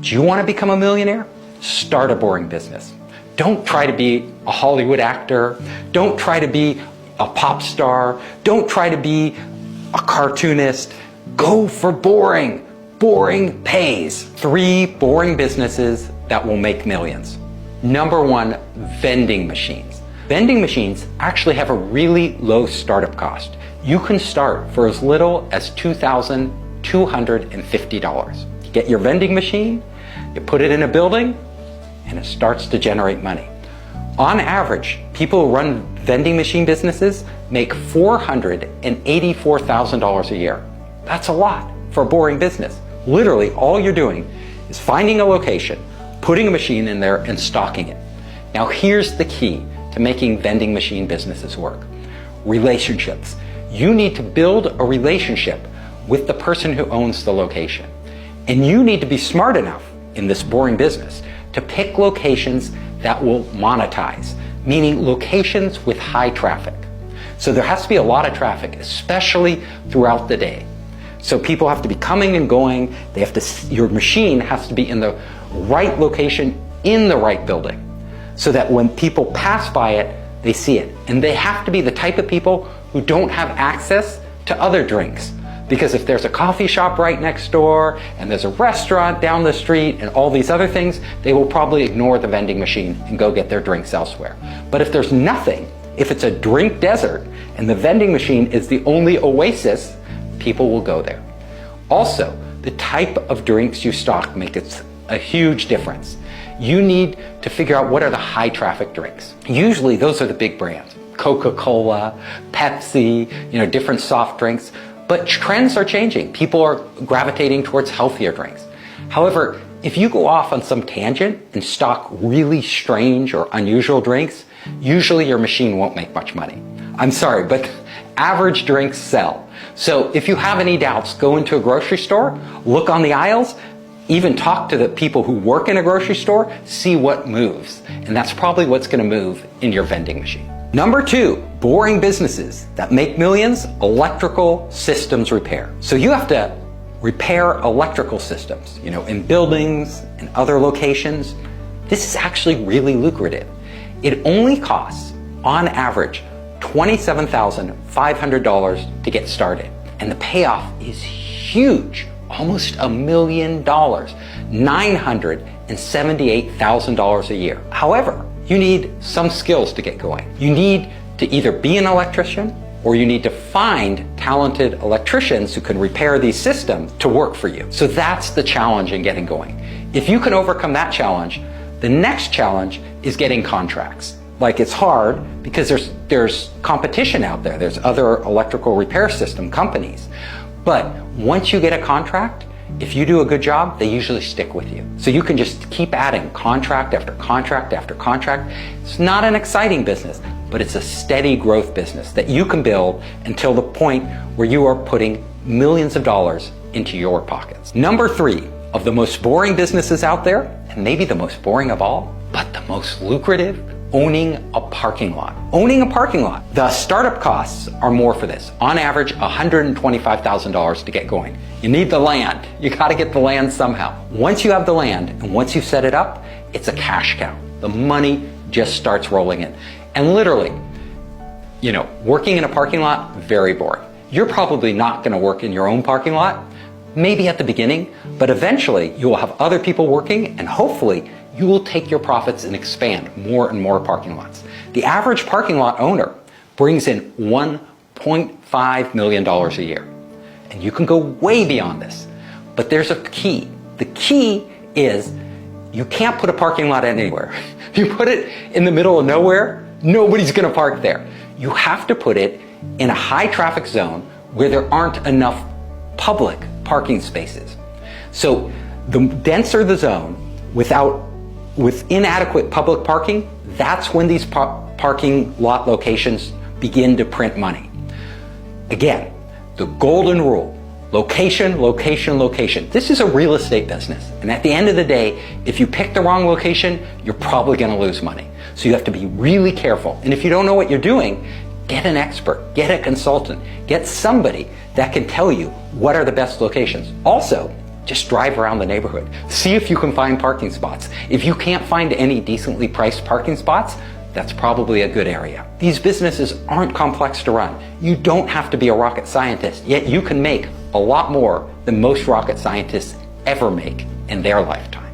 Do you want to become a millionaire? Start a boring business. Don't try to be a Hollywood actor. Don't try to be a pop star. Don't try to be a cartoonist. Go for boring. Boring pays. 3 boring businesses that will make millions. Number 1, vending machines. Vending machines actually have a really low startup cost. You can start for as little as $2,250. You get your vending machine, you put it in a building, and it starts to generate money. On average, people who run vending machine businesses make $484,000 a year. That's a lot for a boring business. Literally, all you're doing is finding a location, putting a machine in there, and stocking it. Now, here's the key to making vending machine businesses work. Relationships. You need to build a relationship with the person who owns the location. And you need to be smart enough in this boring business to pick locations that will monetize, meaning locations with high traffic. So there has to be a lot of traffic, especially throughout the day. So people have to be coming and going. Your machine has to be in the right location in the right building, so that when people pass by it, they see it. And they have to be the type of people who don't have access to other drinks. Because if there's a coffee shop right next door, and there's a restaurant down the street, and all these other things, they will probably ignore the vending machine and go get their drinks elsewhere. But if there's nothing, if it's a drink desert, and the vending machine is the only oasis, people will go there. Also, the type of drinks you stock makes a huge difference. You need to figure out what are the high traffic drinks. Usually those are the big brands. Coca-Cola, Pepsi, different soft drinks. But trends are changing. People are gravitating towards healthier drinks. However, if you go off on some tangent and stock really strange or unusual drinks, usually your machine won't make much money. I'm sorry, but average drinks sell. So if you have any doubts, go into a grocery store, look on the aisles, even talk to the people who work in a grocery store, see what moves. And that's probably what's going to move in your vending machine. Number 2, boring businesses that make millions, electrical systems repair. So you have to repair electrical systems, in buildings and other locations. This is actually really lucrative. It only costs, on average, $27,500 to get started. And the payoff is huge, almost $1 million, $978,000 a year. However, you need some skills to get going. You need to either be an electrician, or you need to find talented electricians who can repair these systems to work for you. So that's the challenge in getting going. If you can overcome that challenge, the next challenge is getting contracts. Like, it's hard because there's competition out there. There's other electrical repair system companies. But once you get a contract, if you do a good job, they usually stick with you. So you can just keep adding contract after contract after contract. It's not an exciting business, but it's a steady growth business that you can build until the point where you are putting millions of dollars into your pockets. Number 3 of the most boring businesses out there, and maybe the most boring of all, but the most lucrative, owning a parking lot. Owning a parking lot. The startup costs are more for this. On average, $125,000 to get going. You need the land. You got to get the land somehow. Once you have the land and once you set it up, it's a cash cow. The money just starts rolling in. And literally, working in a parking lot, very boring. You're probably not going to work in your own parking lot, maybe at the beginning, but eventually you will have other people working, and hopefully you will take your profits and expand more and more parking lots. The average parking lot owner brings in $1.5 million a year. And you can go way beyond this. But there's a key. The key is you can't put a parking lot anywhere. You put it in the middle of nowhere, nobody's going to park there. You have to put it in a high traffic zone where there aren't enough public parking spaces. So the denser the zone with inadequate public parking, that's when these parking lot locations begin to print money. Again, the golden rule: location, location, location. This is a real estate business. And at the end of the day, if you pick the wrong location, you're probably going to lose money. So you have to be really careful. And if you don't know what you're doing, get an expert, get a consultant, get somebody that can tell you what are the best locations. Also, Just drive around the neighborhood. See if you can find parking spots. If you can't find any decently priced parking spots, that's probably a good area. These businesses aren't complex to run. You don't have to be a rocket scientist, yet you can make a lot more than most rocket scientists ever make in their lifetime.